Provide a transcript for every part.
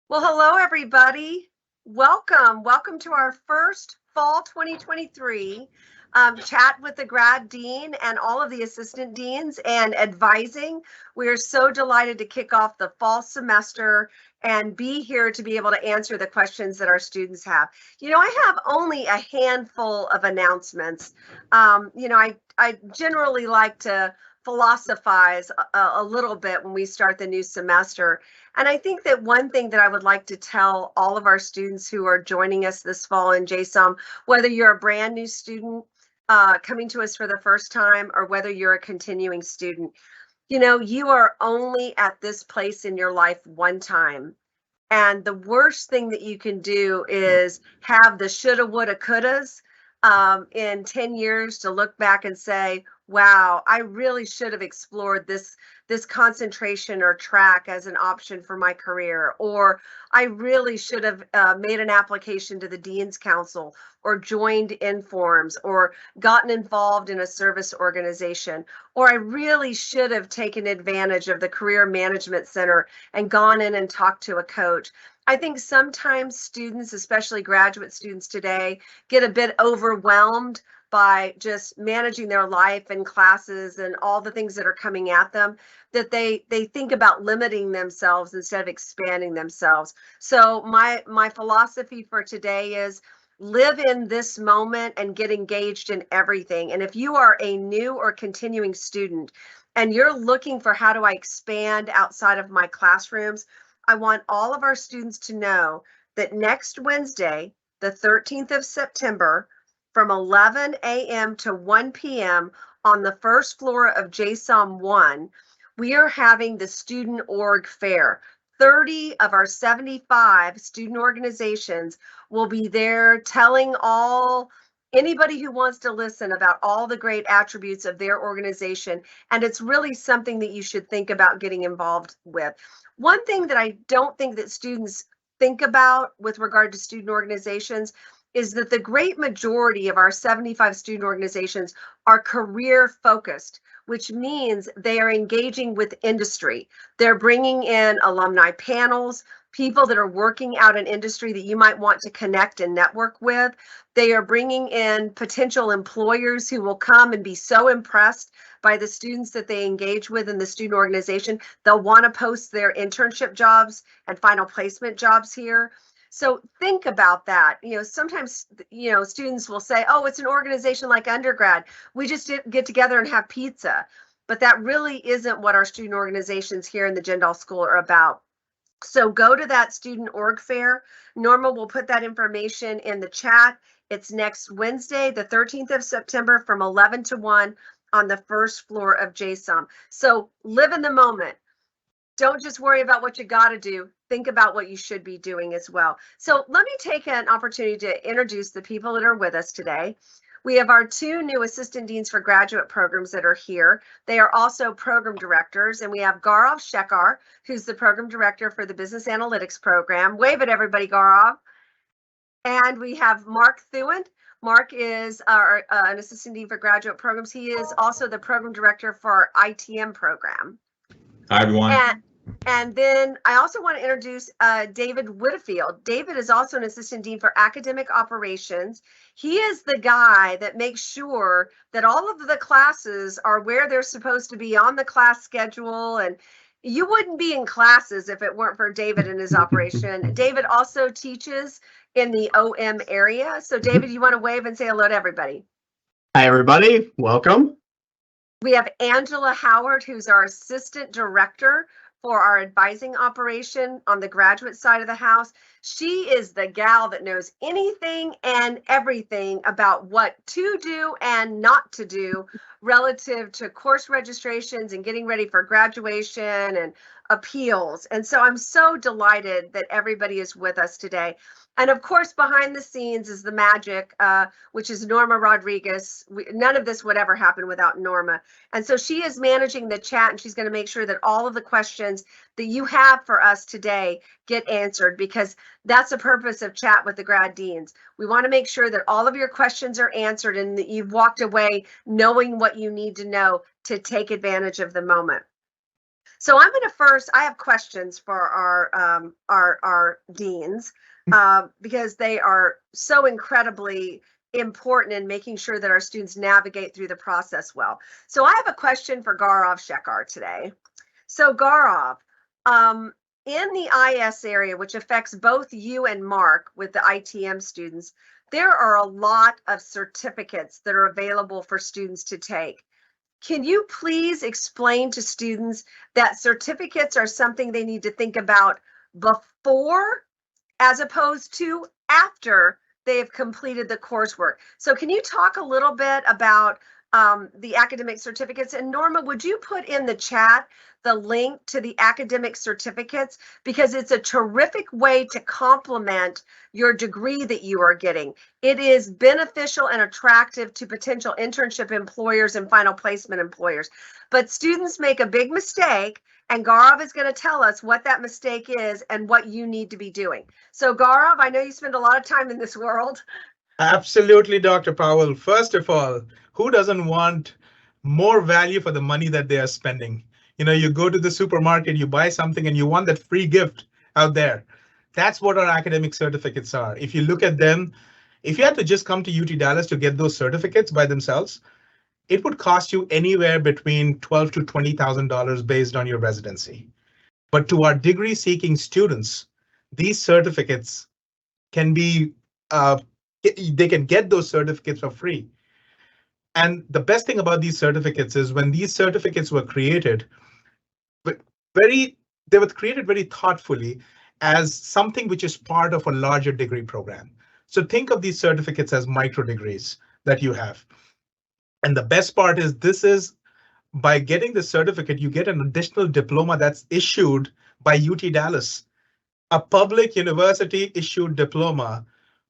Well, hello, everybody. Welcome to our first fall 2023 chat with the Grad Dean and all of the assistant deans and advising. We are so delighted to kick off the fall semester and be here to be able to answer the questions that our students have. I have only a handful of announcements. I generally like to philosophize a little bit when we start the new semester. And I think that one thing that I would like to tell all of our students who are joining us this fall in JSOM, whether you're a brand new student coming to us for the first time or whether you're a continuing student, you are only at this place in your life one time. And the worst thing that you can do is have the shoulda, woulda, couldas in 10 years to look back and say, wow, I really should have explored this concentration or track as an option for my career, or I really should have made an application to the Dean's Council or joined Informs or gotten involved in a service organization, or I really should have taken advantage of the Career Management Center and gone in and talked to a coach. I think sometimes students, especially graduate students today, get a bit overwhelmed by just managing their life and classes and all the things that are coming at them, that they think about limiting themselves instead of expanding themselves. So my philosophy for today is live in this moment and get engaged in everything. And if you are a new or continuing student and you're looking for how do I expand outside of my classrooms, I want all of our students to know that next Wednesday, the 13th of September, from 11 a.m. to 1 p.m. on the first floor of JSOM 1, we are having the Student Org Fair. 30 of our 75 student organizations will be there telling anybody who wants to listen about all the great attributes of their organization. And it's really something that you should think about getting involved with. One thing that I don't think that students think about with regard to student organizations is that the great majority of our 75 student organizations are career focused, which means they are engaging with industry. They're bringing in alumni panels, people that are working out in industry that you might want to connect and network with. They are bringing in potential employers who will come and be so impressed by the students that they engage with in the student organization, they'll want to post their internship jobs and final placement jobs here. So think about that. Sometimes, students will say, oh, it's an organization like undergrad. We just get together and have pizza. But that really isn't what our student organizations here in the Jindal School are about. So go to that student org fair. Norma will put that information in the chat. It's next Wednesday, the 13th of September from 11 to 1 on the first floor of JSOM. So live in the moment. Don't just worry about what you got to do. Think about what you should be doing as well. So let me take an opportunity to introduce the people that are with us today. We have our two new assistant deans for graduate programs that are here. They are also program directors, and we have Gaurav Shekhar, who's the program director for the business analytics program. Wave at everybody, Gaurav. And we have Mark Thouin. Mark is an assistant dean for graduate programs. He is also the program director for our ITM program. Hi, everyone. And then I also want to introduce David Widdifield. David is also an assistant dean for academic operations. He is the guy that makes sure that all of the classes are where they're supposed to be on the class schedule. And you wouldn't be in classes if it weren't for David and his operation. David also teaches in the OM area. So David, you want to wave and say hello to everybody? Hi, everybody. Welcome. We have Angela Howard, who's our assistant director for our advising operation on the graduate side of the house. She is the gal that knows anything and everything about what to do and not to do relative to course registrations and getting ready for graduation and appeals. And so I'm so delighted that everybody is with us today. And of course, behind the scenes is the magic, which is Norma Rodriguez. None of this would ever happen without Norma. And so she is managing the chat, and she's going to make sure that all of the questions that you have for us today get answered, because that's the purpose of Chat with the Grad Deans. We want to make sure that all of your questions are answered and that you've walked away knowing what you need to know to take advantage of the moment. So I'm going to first, I have questions for our deans because they are so incredibly important in making sure that our students navigate through the process well. So I have a question for Gaurav Shekhar today. So Gaurav, in the IS area, which affects both you and Mark with the ITM students, there are a lot of certificates that are available for students to take. Can you please explain to students that certificates are something they need to think about before as opposed to after they have completed the coursework? So can you talk a little bit about the academic certificates? And Norma, would you put in the chat the link to the academic certificates, because it's a terrific way to complement your degree that you are getting. It is beneficial and attractive to potential internship employers and final placement employers. But students make a big mistake, and Gaurav is going to tell us what that mistake is and what you need to be doing. So Gaurav, I know you spend a lot of time in this world. Absolutely, Dr. Powell. First of all, who doesn't want more value for the money that they are spending? You go to the supermarket, you buy something, and you want that free gift out there. That's what our academic certificates are. If you look at them, if you had to just come to UT Dallas to get those certificates by themselves, it would cost you anywhere between $12,000 to $20,000 based on your residency. But to our degree-seeking students, these certificates can be they can get those certificates for free. And the best thing about these certificates is when these certificates were created, they were created very thoughtfully as something which is part of a larger degree program. So think of these certificates as micro degrees that you have. And the best part is by getting the certificate, you get an additional diploma that's issued by UT Dallas, a public university issued diploma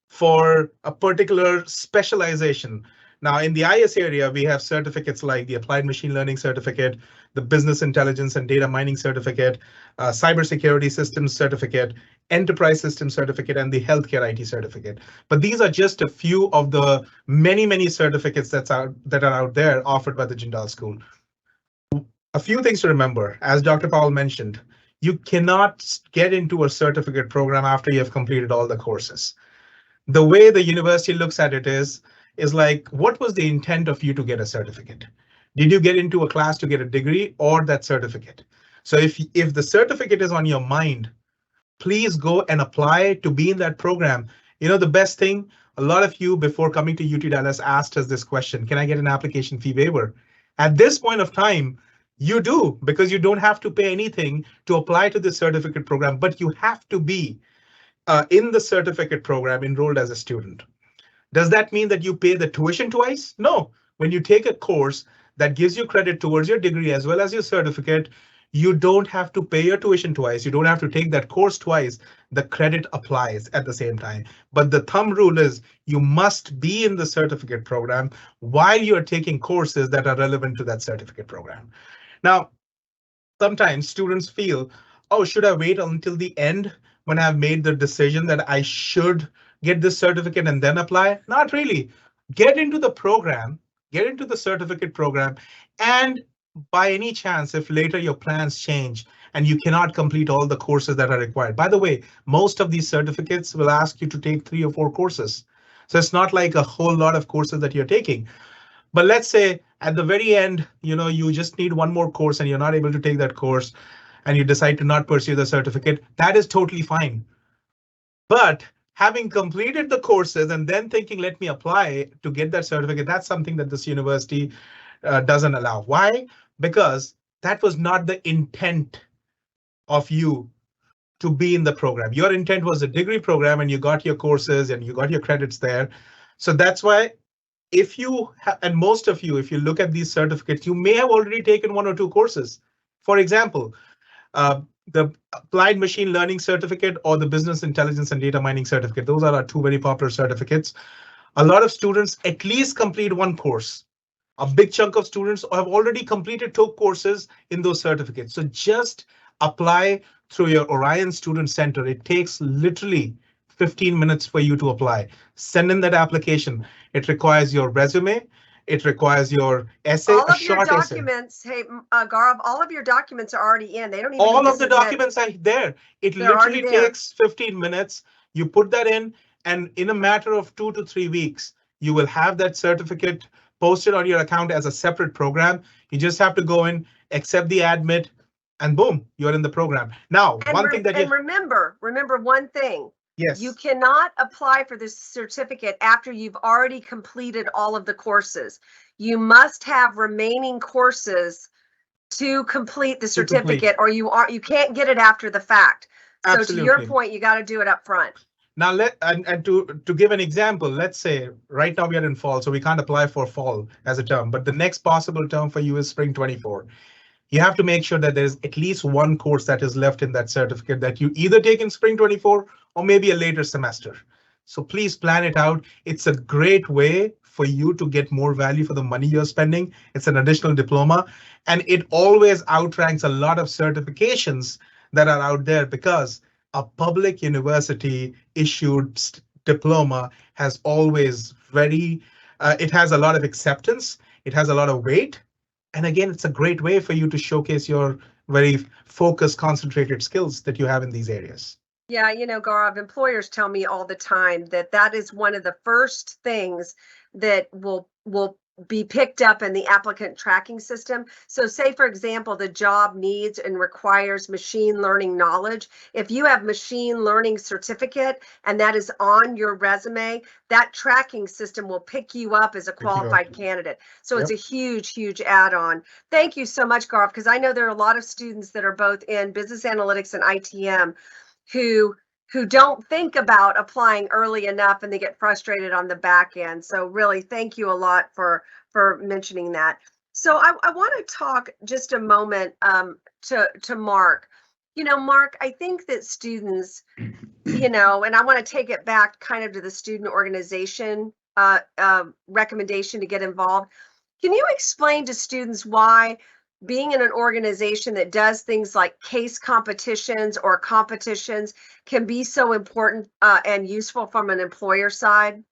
for a particular specialization. Now, in the IS area, we have certificates like the Applied Machine Learning Certificate, the Business Intelligence and Data Mining Certificate, Cybersecurity Systems Certificate, Enterprise Systems Certificate, and the Healthcare IT Certificate. But these are just a few of the many certificates that are out there offered by the Jindal School. A few things to remember, as Dr. Powell mentioned, you cannot get into a certificate program after you have completed all the courses. The way the university looks at it is like, what was the intent of you to get a certificate? Did you get into a class to get a degree or that certificate? So if the certificate is on your mind, please go and apply to be in that program. The best thing, a lot of you before coming to UT Dallas asked us this question: can I get an application fee waiver? At this point of time, you do, because you don't have to pay anything to apply to the certificate program, but you have to be in the certificate program enrolled as a student. Does that mean that you pay the tuition twice? No. When you take a course that gives you credit towards your degree as well as your certificate, you don't have to pay your tuition twice. You don't have to take that course twice. The credit applies at the same time. But the thumb rule is you must be in the certificate program while you're taking courses that are relevant to that certificate program. Now, sometimes students feel, oh, should I wait until the end when I've made the decision that I should get this certificate and then apply? Not really. Get into the program, get into the certificate program, and by any chance, if later your plans change and you cannot complete all the courses that are required. By the way, most of these certificates will ask you to take 3 or 4 courses. So it's not like a whole lot of courses that you're taking. But let's say at the very end, you just need one more course and you're not able to take that course and you decide to not pursue the certificate. That is totally fine. But having completed the courses and then thinking, let me apply to get that certificate, that's something that this university doesn't allow. Why? Because that was not the intent of you to be in the program. Your intent was a degree program and you got your courses and you got your credits there. So that's why if you and most of you, if you look at these certificates, you may have already taken 1 or 2 courses. For example, the Applied Machine Learning Certificate or the Business Intelligence and Data Mining Certificate. Those are our 2 very popular certificates. A lot of students at least complete 1 course. A big chunk of students have already completed 2 courses in those certificates. So just apply through your Orion Student Center. It takes literally 15 minutes for you to apply. Send in that application. It requires your resume It requires your essay, All a of your short essay. documents, hey, Gaurav, all of your documents are already in. They don't even All need of to the submit. documents are there. It They're already literally there. takes 15 minutes. You put that in, and in a matter of 2 to 3 weeks, you will have that certificate posted on your account as a separate program. You just have to go in, accept the admit, and boom, you're in the program. Now, one thing that you remember one thing. yes, You cannot apply for this certificate after you've already completed all of the courses. You must have remaining courses to complete the to complete. certificate, or you can't get it after the fact. So to your Absolutely. point, you got to do it up front. Now and to give an example, let's say right now we are in fall, so we can't apply for fall as a term, but the next possible term for you is spring 24. You have to make sure that there's at least one course that is left in that certificate that you either take in spring 24 or maybe a later semester. So please plan it out. It's a great way for you to get more value for the money you're spending. It's an additional diploma, and it always outranks a lot of certifications that are out there because a public university issued diploma has always it has a lot of acceptance. It has a lot of weight. And again, it's a great way for you to showcase your very focused, concentrated skills that you have in these areas. Yeah, Gaurav, employers tell me all the time that is one of the first things that will be picked up in the applicant tracking system. So say, for example, the job needs and requires machine learning knowledge. If you have machine learning certificate and that is on your resume, that tracking system will pick you up as a qualified candidate. So it's a huge, huge add-on. Thank you so much, Gaurav, because I know there are a lot of students that are both in business analytics and ITM who don't think about applying early enough, and they get frustrated on the back end. So really, thank you a lot for mentioning that. So I want to talk just a moment to Mark. Mark, I think that students, and I want to take it back kind of to the student organization recommendation to get involved. Can you explain to students why being in an organization that does things like case competitions or competitions can be so important and useful from an employer side?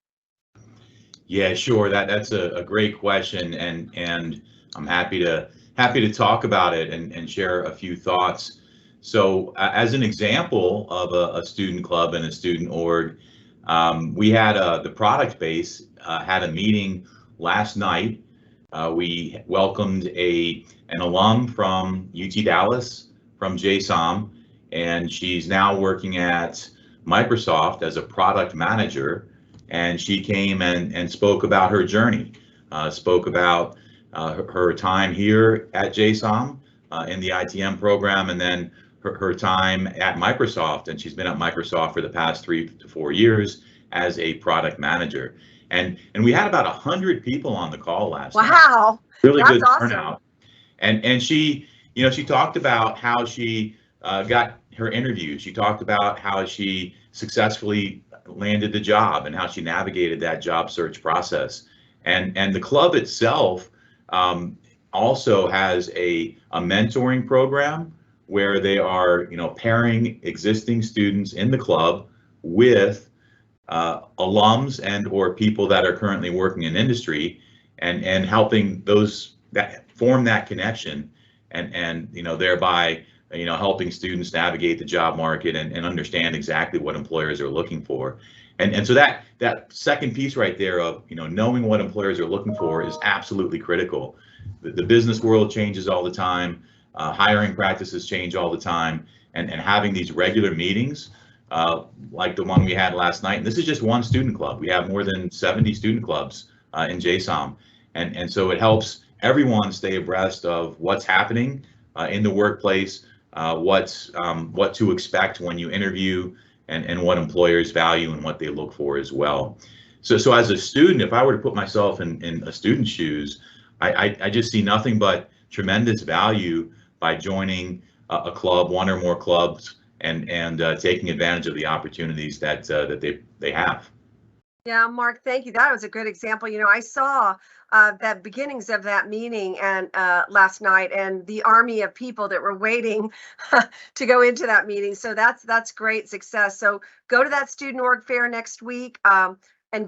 Yeah, sure. That's a great question, and I'm happy to talk about it and share a few thoughts. So, as an example of a student club and a student org, we had the product base had a meeting last night. We welcomed an alum from UT Dallas from JSOM, and she's now working at Microsoft as a product manager. And she came and spoke about her journey, spoke about her time here at JSOM in the ITM program, and then her time at Microsoft. And she's been at Microsoft for the past 3 to 4 years as a product manager. And we had about 100 people on the call last night. Wow, really that's good awesome. turnout. And she, she talked about how she got her interview. She talked about how she successfully landed the job and how she navigated that job search process. And the club itself also has a mentoring program where they are, pairing existing students in the club with alums and or people that are currently working in industry, and helping those that form that connection, and thereby helping students navigate the job market and understand exactly what employers are looking for. And so that second piece right there of knowing what employers are looking for is absolutely critical. The business world changes all the time, hiring practices change all the time, and having these regular meetings like the one we had last night. And this is just one student club. We have more than 70 student clubs in JSOM, and so it helps everyone stay abreast of what's happening in the workplace, what to expect when you interview, and what employers value and what they look for as well. So as a student, if I were to put myself in a student's shoes, I just see nothing but tremendous value by joining a club, one or more clubs, and taking advantage of the opportunities that they have. Yeah, Mark, thank you. That was a good example. I saw the beginnings of that meeting and last night, and the army of people that were waiting to go into that meeting. So that's great success. So go to that student org fair next week and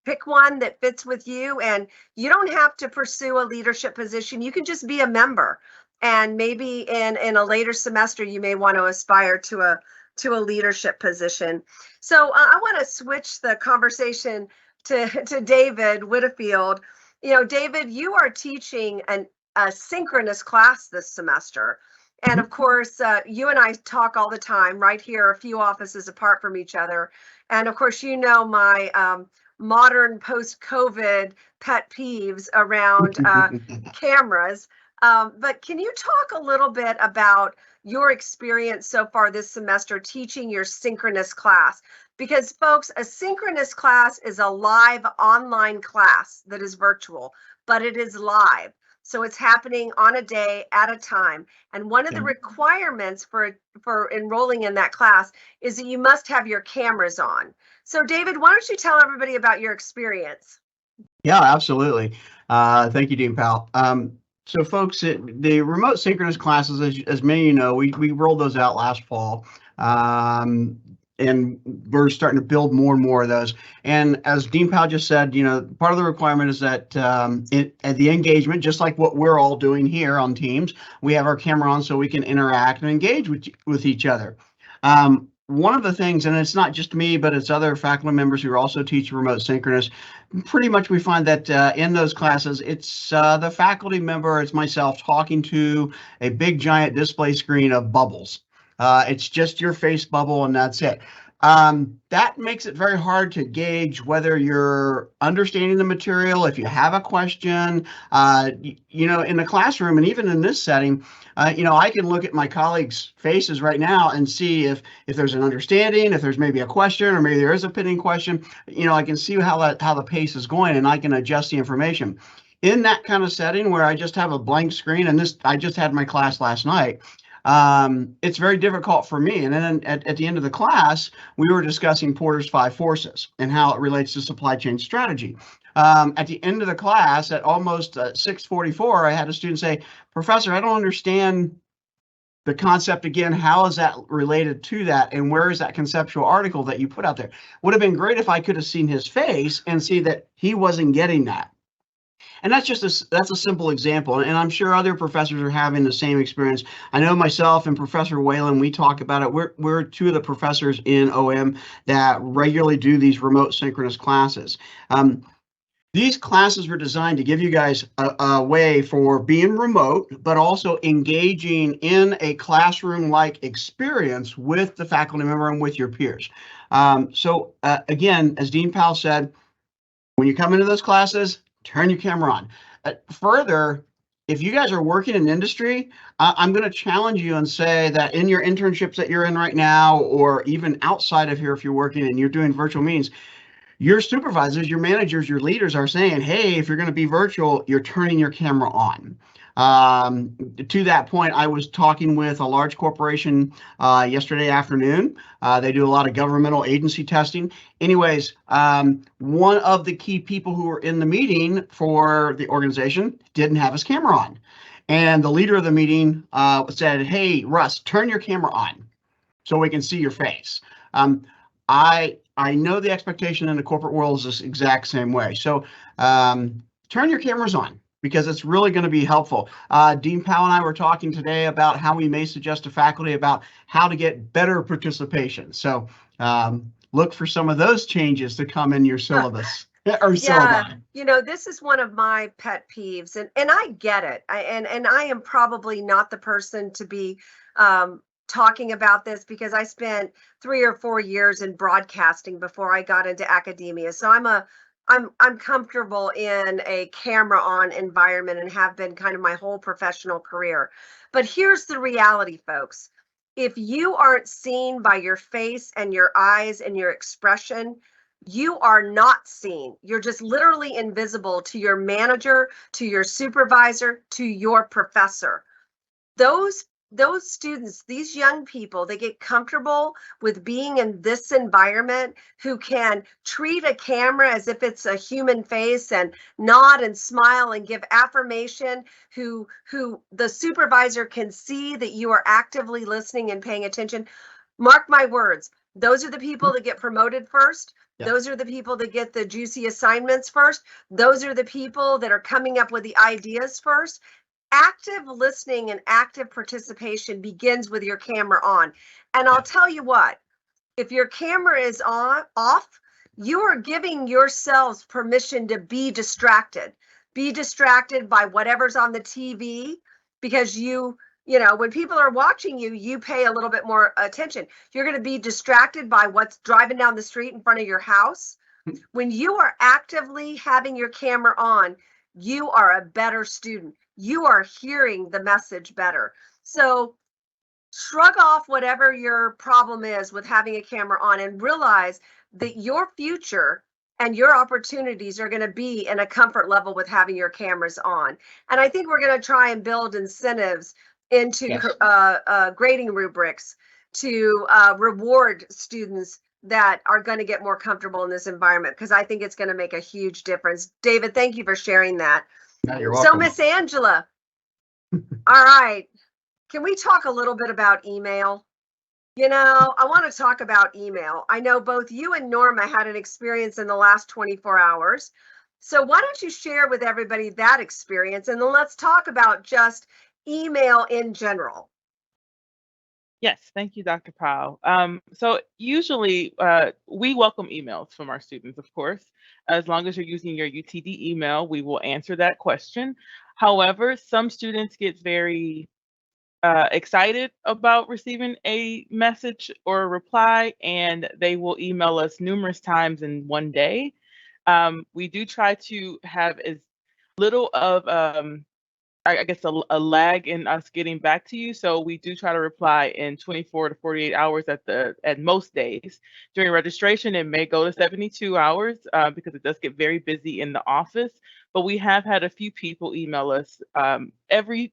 Pick one that fits with you, and you don't have to pursue a leadership position. You can just be a member, and maybe in a later semester you may want to aspire to a leadership position. So I want to switch the conversation to David Widdifield. David, you are teaching a synchronous class this semester. And of course, you and I talk all the time right here, a few offices apart from each other. And of course, my modern post-COVID pet peeves around cameras. But can you talk a little bit about your experience so far this semester teaching your synchronous class? Because folks, a synchronous class is a live online class that is virtual, but it is live. So it's happening on a day at a time. And one of the requirements for enrolling in that class is that you must have your cameras on. So David, why don't you tell everybody about your experience? Yeah, absolutely. Thank you, Dean Powell. So folks, the remote synchronous classes, as many of you know, we rolled those out last fall. And we're starting to build more and more of those. And as Dean Powell just said, part of the requirement is that at the engagement, just like what we're all doing here on Teams, we have our camera on so we can interact and engage with each other. One of the things, and it's not just me, but it's other faculty members who also teach remote synchronous, pretty much we find that in those classes, it's the faculty member, it's myself talking to a big giant display screen of bubbles. It's just your face bubble and that's it. That makes it very hard to gauge whether you're understanding the material, if you have a question, in the classroom and even in this setting, I can look at my colleagues' faces right now and see if there's an understanding, if there's maybe a question, or maybe there is a pending question. I can see how the pace is going and I can adjust the information. In that kind of setting where I just have a blank screen, and I just had my class last night, it's very difficult for me. And then at the end of the class, we were discussing Porter's 5 forces and how it relates to supply chain strategy. At the end of the class, at almost 6:44, I had a student say, "Professor, I don't understand the concept again. How is that related to that? And where is that conceptual article that you put out there?" Would have been great if I could have seen his face and see that he wasn't getting that. And that's a simple example, and I'm sure other professors are having the same experience. I know myself and Professor Whalen, we talk about it. We're two of the professors in OM that regularly do these remote synchronous classes. These classes were designed to give you guys a way for being remote, but also engaging in a classroom-like experience with the faculty member and with your peers. So again, as Dean Powell said, when you come into those classes, turn your camera on. Further, if you guys are working in industry, I'm going to challenge you and say that in your internships that you're in right now, or even outside of here, if you're working and you're doing virtual meetings, your supervisors, your managers, your leaders are saying, hey, if you're going to be virtual, you're turning your camera on. To that point, I was talking with a large corporation yesterday afternoon. They do a lot of governmental agency testing. Anyways, one of the key people who were in the meeting for the organization didn't have his camera on. And the leader of the meeting said, hey, Russ, turn your camera on so we can see your face. I know the expectation in the corporate world is this exact same way. So turn your cameras on, because it's really going to be helpful. Dean Powell and I were talking today about how we may suggest to faculty about how to get better participation. So look for some of those changes to come in your syllabus. Or yeah, this is one of my pet peeves, and I get it. And I am probably not the person to be talking about this, because I spent 3 or 4 years in broadcasting before I got into academia. So I'm comfortable in a camera on environment and have been kind of my whole professional career. But here's the reality, folks. If you aren't seen by your face and your eyes and your expression, you are not seen. You're just literally invisible to your manager, to your supervisor, to your professor. Those students, these young people, they get comfortable with being in this environment, who can treat a camera as if it's a human face and nod and smile and give affirmation, who the supervisor can see that you are actively listening and paying attention. Mark my words, Those are the people that get promoted first. Yeah. Those are the people that get the juicy assignments first. Those are the people that are coming up with the ideas first. Active listening and active participation begins with your camera on. And I'll tell you what, if your camera is off, you are giving yourselves permission to be distracted. Be distracted by whatever's on the TV, because you know, when people are watching you, you pay a little bit more attention. You're going to be distracted by what's driving down the street in front of your house. When you are actively having your camera on, you are a better student. You are hearing the message better. So shrug off whatever your problem is with having a camera on and realize that your future and your opportunities are going to be in a comfort level with having your cameras on. And I think we're going to try and build incentives into grading rubrics to reward students that are going to get more comfortable in this environment, because I think it's going to make a huge difference. David, thank you for sharing that. Yeah, you're welcome. So Miss Angela, all right, can we talk a little bit about email? You know, I want to talk about email. I know both you and Norma had an experience in the last 24 hours. So why don't you share with everybody that experience, and then let's talk about just email in general. Yes, thank you, Dr. Powell. So usually we welcome emails from our students, of course. As long as you're using your UTD email, we will answer that question. However, some students get very excited about receiving a message or a reply, and they will email us numerous times in one day. We do try to have as little of I guess a lag in us getting back to you. So we do try to reply in 24 to 48 hours at most days. During registration, it may go to 72 hours because it does get very busy in the office. But we have had a few people email us every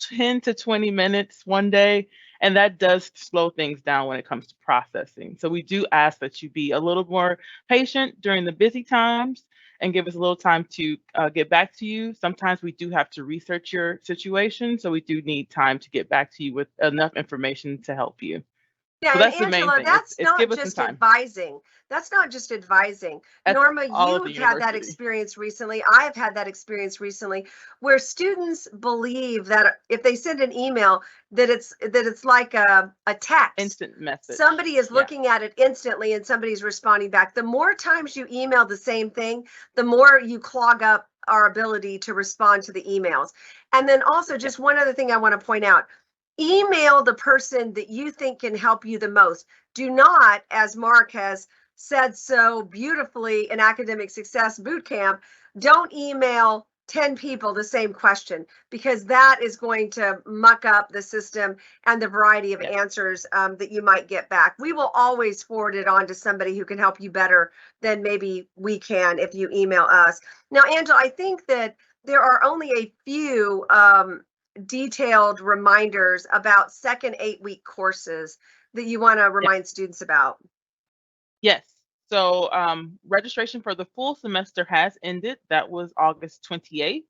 10 to 20 minutes one day, and that does slow things down when it comes to processing. So we do ask that you be a little more patient during the busy times and give us a little time to get back to you. Sometimes we do have to research your situation, so we do need time to get back to you with enough information to help you. Yeah, So that's and the main Angela, thing. that's It's not give us some just time. advising. That's not just advising. That's Norma, all of the you've had that university. experience recently. I've had that experience recently, where students believe that if they send an email, that it's like a text. Instant message. Somebody is Yeah. looking at it instantly and somebody's responding back. The more times you email the same thing, the more you clog up our ability to respond to the emails. And then also, just one other thing I want to point out. Email the person that you think can help you the most. Do not, as Mark has said so beautifully in Academic Success Bootcamp, don't email 10 people the same question, because that is going to muck up the system and the variety of answers that you might get back. We will always forward it on to somebody who can help you better than maybe we can if you email us. Now, Angela, I think that there are only a few detailed reminders about second 8-week courses that you want to remind students about. Yes. So registration for the full semester has ended. That was August 28th.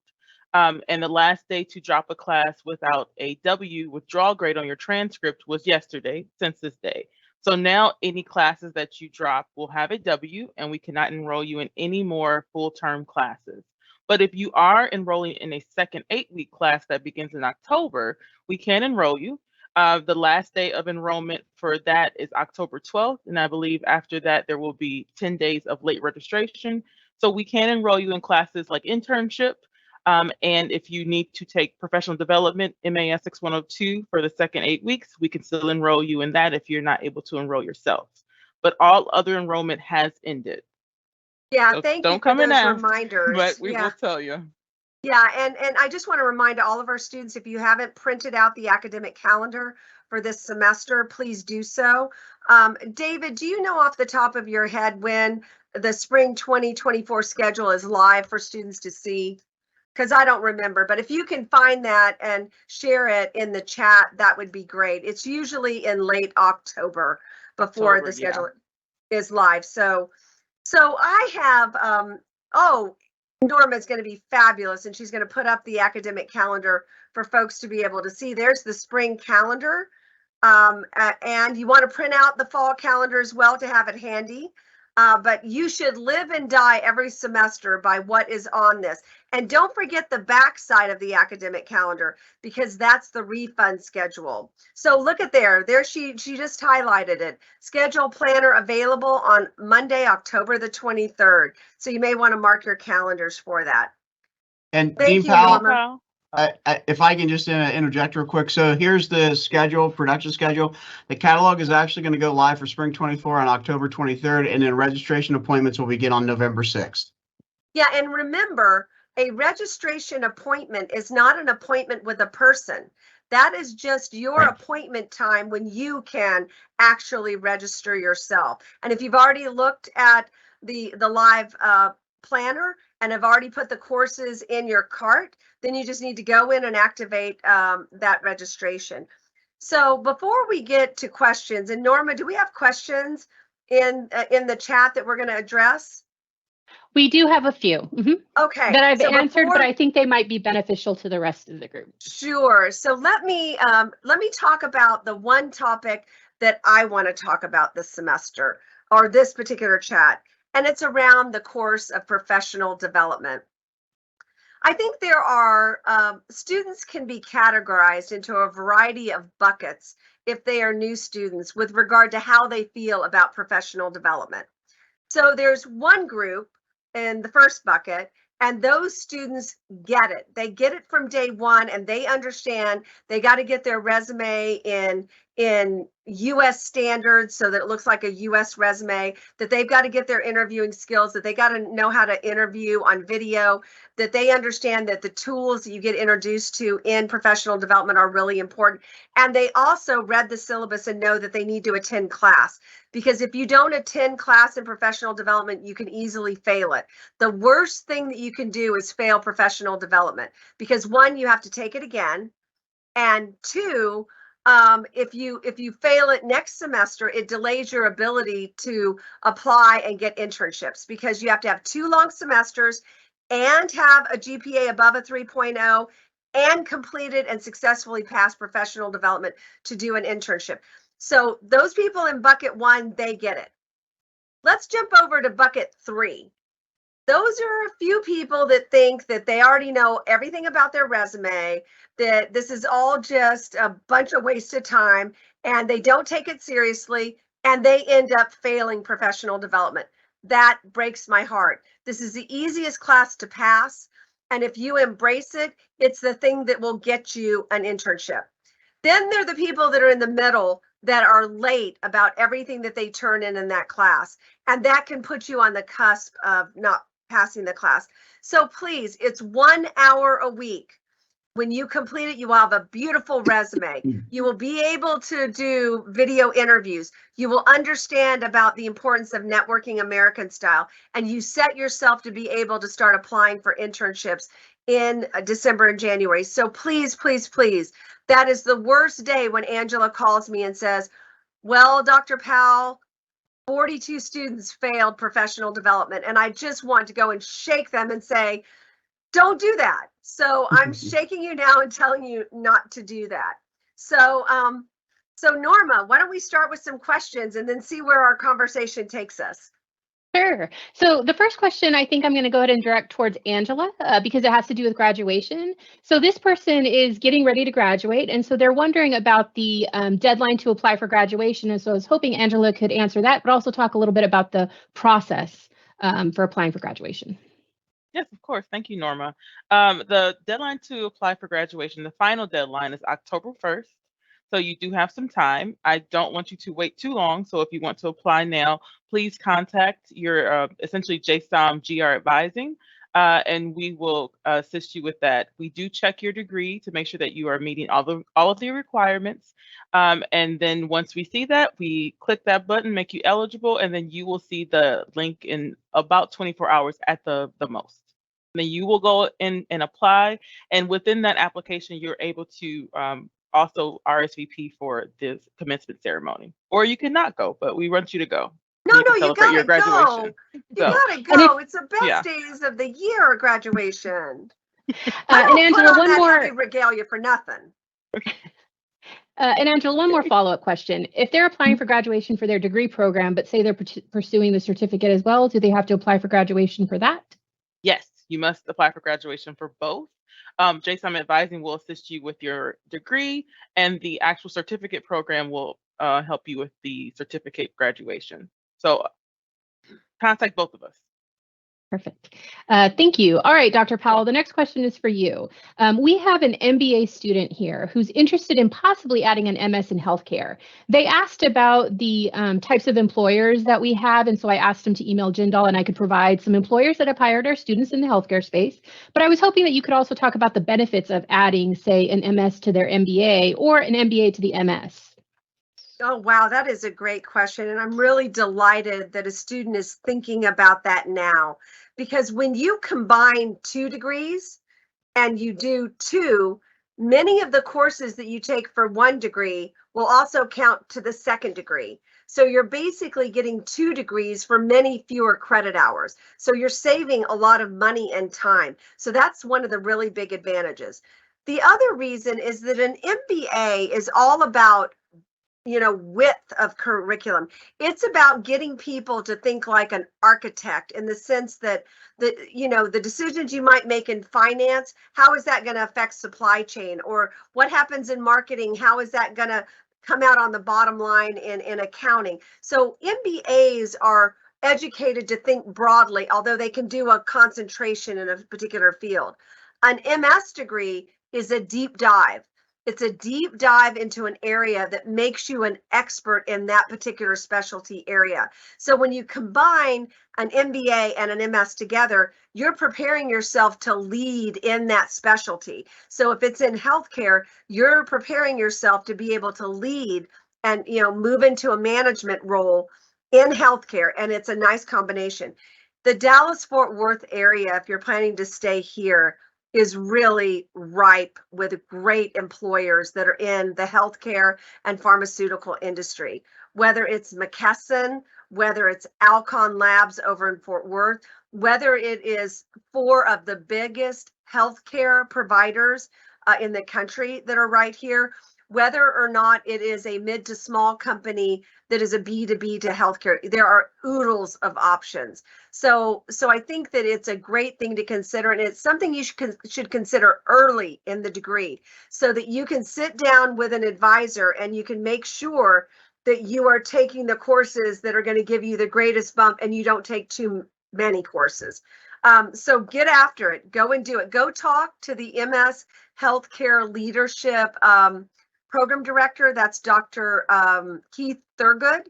And the last day to drop a class without a W withdrawal grade on your transcript was yesterday, Census Day. So now any classes that you drop will have a W, and we cannot enroll you in any more full-term classes. But if you are enrolling in a second 8-week class that begins in October, we can enroll you. The last day of enrollment for that is October 12th, and I believe after that there will be 10 days of late registration. So we can enroll you in classes like internship, and if you need to take professional development, MAS 6102 for the second 8 weeks, we can still enroll you in that if you're not able to enroll yourself. But all other enrollment has ended. Yeah, So thank you don't for come and those ask, reminders. but we Yeah. will tell you. Yeah, and I just want to remind all of our students, if you haven't printed out the academic calendar for this semester, please do so. David, do you know off the top of your head when the spring 2024 schedule is live for students to see? Because I don't remember, but if you can find that and share it in the chat, that would be great. It's usually in late October before the schedule is live. So I have, Norma's going to be fabulous, and she's going to put up the academic calendar for folks to be able to see. There's the spring calendar. And you want to print out the fall calendar as well to have it handy. But you should live and die every semester by what is on this. And don't forget the back side of the academic calendar, because that's the refund schedule. So look at there she just highlighted it. Schedule planner available on Monday, October the 23rd. So you may want to mark your calendars for that. And Thank Dean you, Powell, Norma. if I can just interject real quick. So here's the schedule, production schedule. The catalog is actually going to go live for spring 24 on October 23rd, and then registration appointments will begin on November 6th. Yeah, and remember, a registration appointment is not an appointment with a person. That is just your appointment time when you can actually register yourself. And if you've already looked at the live planner and have already put the courses in your cart, then you just need to go in and activate that registration. So before we get to questions, and Norma, do we have questions in the chat that we're going to address? We do have a few Okay. that I've answered, but I think they might be beneficial to the rest of the group. Sure. So let me talk about the one topic that I want to talk about this semester, or this particular chat, and it's around the course of professional development. I think there are students can be categorized into a variety of buckets if they are new students with regard to how they feel about professional development. So there's one group in the first bucket, and those students get it. They get it from day one, and they understand they got to get their resume in US standards so that it looks like a US resume, that they've got to get their interviewing skills, that they got to know how to interview on video, that they understand that the tools that you get introduced to in professional development are really important. And they also read the syllabus and know that they need to attend class, because if you don't attend class in professional development, you can easily fail it. The worst thing that you can do is fail professional development, because one, you have to take it again, and two, if you fail it next semester, it delays your ability to apply and get internships, because you have to have 2 long semesters and have a GPA above a 3.0 and completed and successfully passed professional development to do an internship. So those people in bucket 1, they get it. Let's jump over to bucket 3. Those are a few people that think that they already know everything about their resume, that this is all just a bunch of wasted time, and they don't take it seriously, and they end up failing professional development. That breaks my heart. This is the easiest class to pass, and if you embrace it, it's the thing that will get you an internship. Then there are the people that are in the middle that are late about everything that they turn in that class, and that can put you on the cusp of not passing the class. So please, it's 1 hour a week. When you complete it, you will have a beautiful resume. You will be able to do video interviews. You will understand about the importance of networking American style, and you set yourself to be able to start applying for internships in December and January. So please, please, please, that is the worst day when Angela calls me and says, well, Dr. Powell, 42 students failed professional development. And I just want to go and shake them and say, don't do that. So I'm shaking you now and telling you not to do that. So, so Norma, why don't we start with some questions and then see where our conversation takes us? Sure. So the first question, I think I'm going to go ahead and direct towards Angela because it has to do with graduation. So this person is getting ready to graduate, and so they're wondering about the deadline to apply for graduation. And so I was hoping Angela could answer that, but also talk a little bit about the process for applying for graduation. Yes, of course. Thank you, Norma. The deadline to apply for graduation, the final deadline is October 1st. So you do have some time. I don't want you to wait too long. So if you want to apply now, please contact your essentially JSOM GR Advising, and we will assist you with that. We do check your degree to make sure that you are meeting all of the requirements. And then once we see that, we click that button, make you eligible, and then you will see the link in about 24 hours at the most. And then you will go in and apply. And within that application, you're able to also RSVP for this commencement ceremony. Or you cannot go, but we want you to go. No, you gotta go. You gotta go. It's the best days of the year, graduation. I don't and Angela, put on one that more heavy regalia for nothing. And Angela, one more follow-up question. If they're applying for graduation for their degree program, but say they're pursuing the certificate as well, do they have to apply for graduation for that? Yes, you must apply for graduation for both. JSOM Advising will assist you with your degree, and the actual certificate program will help you with the certificate graduation. So contact both of us. Perfect. Thank you. All right, Dr. Powell, the next question is for you. We have an MBA student here who's interested in possibly adding an MS in healthcare. They asked about the types of employers that we have, and so I asked them to email Jindal, and I could provide some employers that have hired our students in the healthcare space. But I was hoping that you could also talk about the benefits of adding, say, an MS to their MBA or an MBA to the MS. Oh, wow, that is a great question. And I'm really delighted that a student is thinking about that now. Because when you combine 2 degrees and you do 2, many of the courses that you take for 1 degree will also count to the 2nd degree. So you're basically getting 2 degrees for many fewer credit hours. So you're saving a lot of money and time. So that's one of the really big advantages. The other reason is that an MBA is all about width of curriculum. It's about getting people to think like an architect in the sense that the decisions you might make in finance, how is that going to affect supply chain? Or what happens in marketing? How is that going to come out on the bottom line in accounting? So MBAs are educated to think broadly, although they can do a concentration in a particular field. An MS degree is a deep dive. It's a deep dive into an area that makes you an expert in that particular specialty area. So when you combine an MBA and an MS together, you're preparing yourself to lead in that specialty. So if it's in healthcare, you're preparing yourself to be able to lead and move into a management role in healthcare. And it's a nice combination. The Dallas-Fort Worth area, if you're planning to stay here, is really ripe with great employers that are in the healthcare and pharmaceutical industry, whether it's McKesson, whether it's Alcon Labs over in Fort Worth, whether it is 4 of the biggest healthcare providers in the country that are right here, whether or not it is a mid to small company that is a B2B to healthcare. There are oodles of options. So I think that it's a great thing to consider, and it's something you should consider early in the degree so that you can sit down with an advisor and you can make sure that you are taking the courses that are going to give you the greatest bump and you don't take too many courses. So get after it. Go and do it. Go talk to the MS Healthcare Leadership Program Director. That's Dr. Keith Thurgood.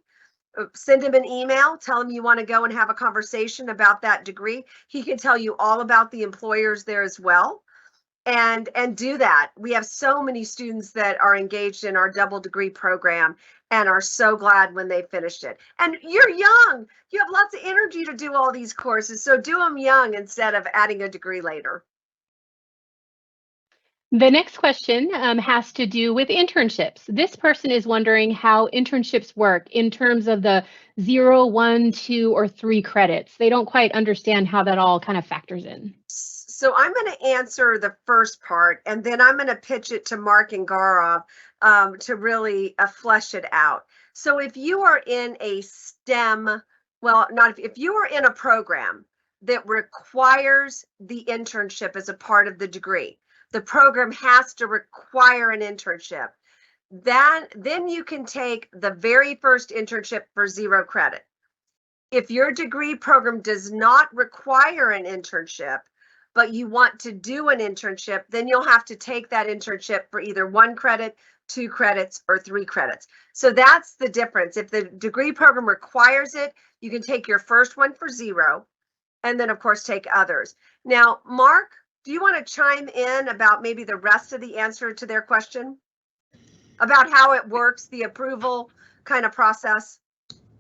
Send him an email. Tell him you want to go and have a conversation about that degree. He can tell you all about the employers there as well. And do that. We have so many students that are engaged in our double degree program and are so glad when they finished it. And you're young. You have lots of energy to do all these courses. So do them young instead of adding a degree later. The next question has to do with internships. This person is wondering how internships work in terms of the 0, 1, 2, or 3 credits. They don't quite understand how that all kind of factors in. So I'm going to answer the first part, and then I'm going to pitch it to Mark and Gaurav to really flesh it out. So if you are in a STEM, well, not if you are in a program that requires the internship as a part of the degree, the program has to require an internship. Then you can take the very first internship for 0 credit. If your degree program does not require an internship, but you want to do an internship, then you'll have to take that internship for either 1 credit, 2 credits, or 3 credits. So that's the difference. If the degree program requires it, you can take your first one for 0, and then of course take others. Now, Mark, do you want to chime in about maybe the rest of the answer to their question? About how it works, the approval kind of process?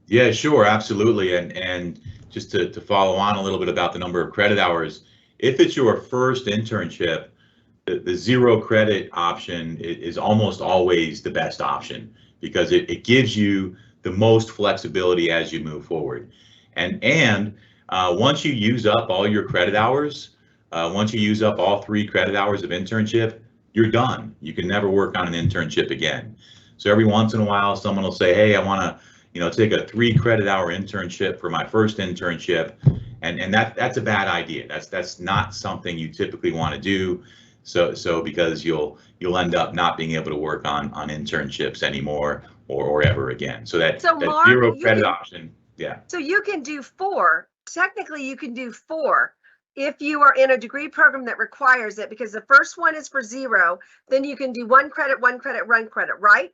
Yeah, sure, absolutely. And just to follow on a little bit about the number of credit hours, if it's your first internship, the 0 credit option is almost always the best option because it gives you the most flexibility as you move forward. And once you use up all your credit hours, once you use up all 3 credit hours of internship, you're done. You can never work on an internship again. So every once in a while, someone will say, hey, I want to, take a 3 credit hour internship for my first internship. And that's a bad idea. That's not something you typically want to do. So because you'll end up not being able to work on internships anymore or ever again. So that Mark, 0 credit option. Yeah. So you can do 4. Technically, you can do 4 if you are in a degree program that requires it, because the first one is for 0. Then you can do 1 credit, 1 credit, 1 credit, right?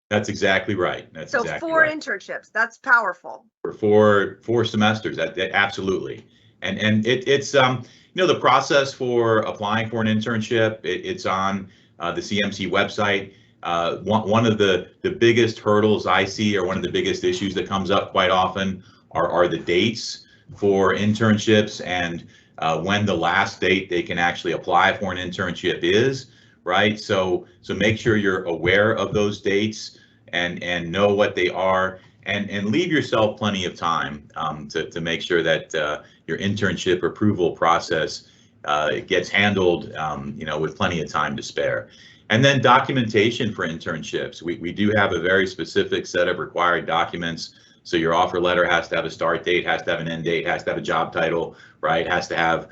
That's exactly right. That's so exactly 4 right. internships. That's powerful. For 4 semesters. That absolutely. And it's the process for applying for an internship. It's on the CMC website. One of the biggest hurdles I see, or one of the biggest issues that comes up quite often, are the dates for internships and when the last date they can actually apply for an internship is, right? So make sure you're aware of those dates and know what they are, and leave yourself plenty of time to make sure that your internship approval process gets handled with plenty of time to spare. And then documentation for internships. We do have a very specific set of required documents. So your offer letter has to have a start date, has to have an end date, has to have a job title, right? Has to have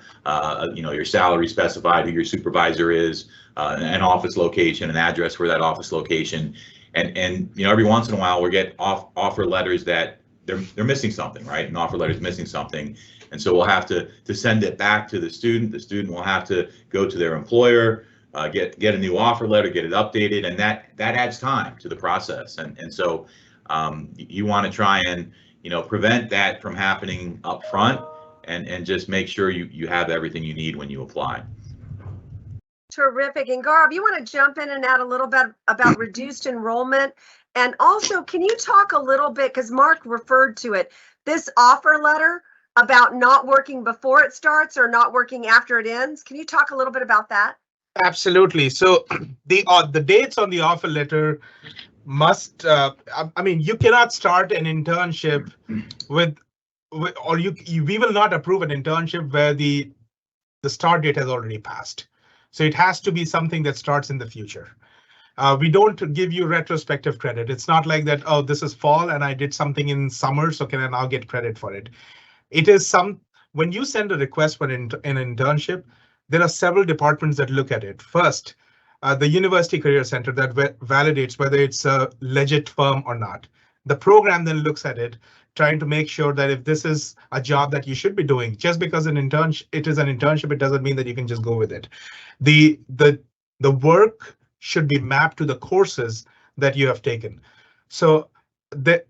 your salary specified, who your supervisor is, an office location, an address for that office location. And every once in a while we get offer letters that they're missing something, right? An offer letter is missing something. And so we'll have to send it back to the student. The student will have to go to their employer, get a new offer letter, get it updated, and that adds time to the process. And so you want to try and prevent that from happening up front, and just make sure you have everything you need when you apply. Terrific. And Gaurav, you want to jump in and add a little bit about reduced enrollment? And also, can you talk a little bit, because Mark referred to it, this offer letter about not working before it starts or not working after it ends? Can you talk a little bit about that? Absolutely. So the dates on the offer letter must, you cannot start an internship we will not approve an internship where the start date has already passed. So it has to be something that starts in the future. We don't give you retrospective credit. It's not like that, oh, this is fall and I did something in summer, so can I now get credit for it? It is when you send a request for an internship, there are several departments that look at it. First, the University Career Center that validates whether it's a legit firm or not. The program then looks at it, trying to make sure that if this is a job that you should be doing, just because it is an internship, it doesn't mean that you can just go with it. The work should be mapped to the courses that you have taken. So the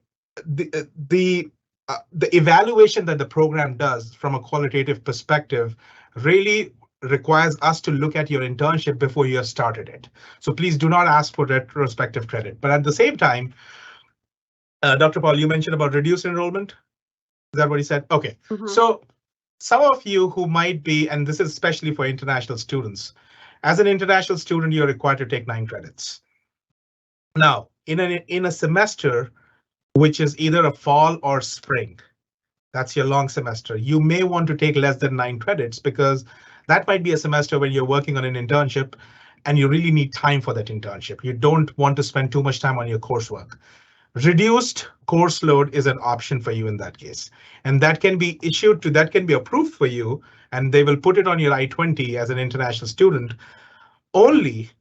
evaluation that the program does from a qualitative perspective really requires us to look at your internship before you have started it. So please do not ask for retrospective credit. But at the same time, Dr. Powell, you mentioned about reduced enrollment. Is that what he said? Okay. Mm-hmm. So some of you who might be, and this is especially for international students, as an international student, you're required to take 9 credits. Now, in a semester, which is either a fall or spring, that's your long semester, you may want to take less than 9 credits, because that might be a semester when you're working on an internship and you really need time for that internship. You don't want to spend too much time on your coursework. Reduced course load is an option for you in that case, and that can be approved for you, and they will put it on your I-20 as an international student only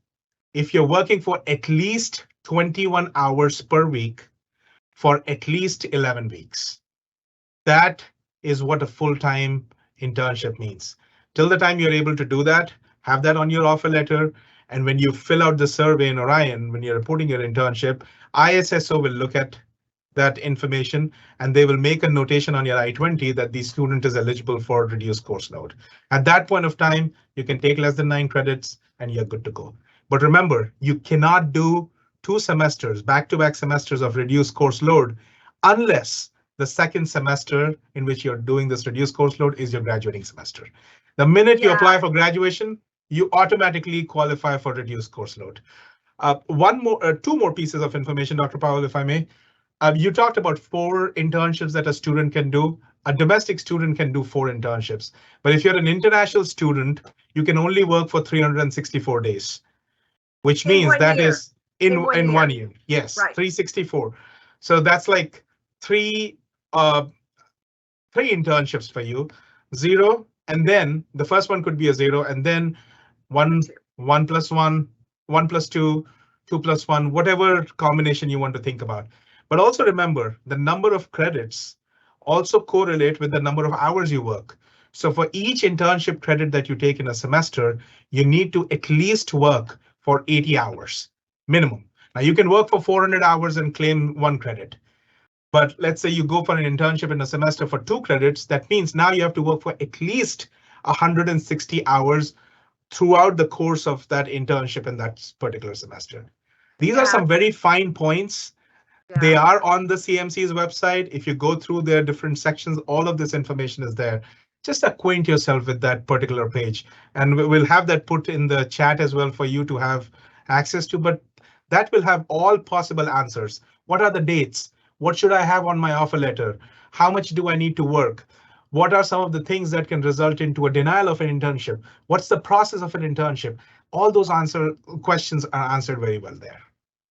if you're working for at least 21 hours per week for at least 11 weeks. That is what a full-time internship means. Till the time you're able to do that, have that on your offer letter. And when you fill out the survey in Orion, when you're reporting your internship, ISSO will look at that information and they will make a notation on your I-20 that the student is eligible for reduced course load. At that point of time, you can take less than 9 credits and you're good to go. But remember, you cannot do 2 semesters, back-to-back semesters of reduced course load unless the second semester in which you're doing this reduced course load is your graduating semester. The minute you apply for graduation, you automatically qualify for reduced course load. 2 more pieces of information, Dr. Powell, if I may. You talked about 4 internships that a student can do. A domestic student can do 4 internships. But if you're an international student, you can only work for 364 days. which In means one that year. is in 1 year. Yes, Right. 364. So that's like three internships for you, 0, and then the first one could be a 0, and then 1, 1 plus 1, 1 plus 2, 2 plus 1, whatever combination you want to think about. But also remember, the number of credits also correlate with the number of hours you work. So for each internship credit that you take in a semester, you need to at least work for 80 hours minimum. Now you can work for 400 hours and claim 1 credit. But let's say you go for an internship in a semester for 2 credits, that means now you have to work for at least 160 hours throughout the course of that internship in that particular semester. These are some very fine points. Yeah. They are on the CMC's website. If you go through their different sections, all of this information is there. Just acquaint yourself with that particular page. And we'll have that put in the chat as well for you to have access to, but that will have all possible answers. What are the dates? What should I have on my offer letter? How much do I need to work? What are some of the things that can result into a denial of an internship? What's the process of an internship? All those questions are answered very well there.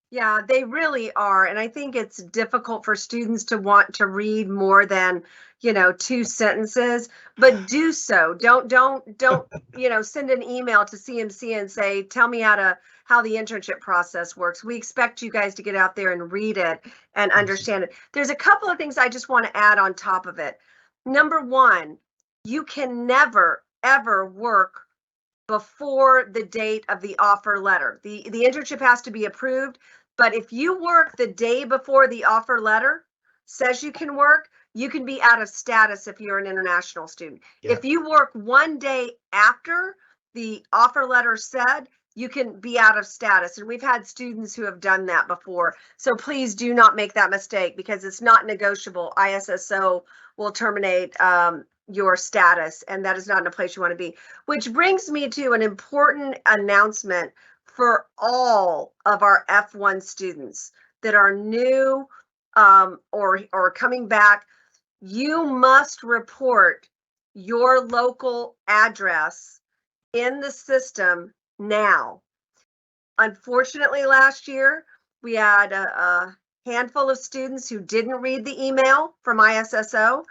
Yeah, they really are. And I think it's difficult for students to want to read more than, 2 sentences, but do so. Don't, send an email to CMC and say, tell me how the internship process works. We expect you guys to get out there and read it and understand it. There's a couple of things I just want to add on top of it. Number 1, you can never, ever work before the date of the offer letter. The internship has to be approved, but if you work the day before the offer letter says you can work, you can be out of status if you're an international student. Yeah. If you work 1 day after the offer letter said, you can be out of status. And we've had students who have done that before. So please do not make that mistake because it's not negotiable. ISSO will terminate your status, and that is not in a place you want to be. Which brings me to an important announcement for all of our F1 students that are new or coming back. You must report your local address in the system now. Unfortunately, last year we had a handful of students who didn't read the email from ISSO.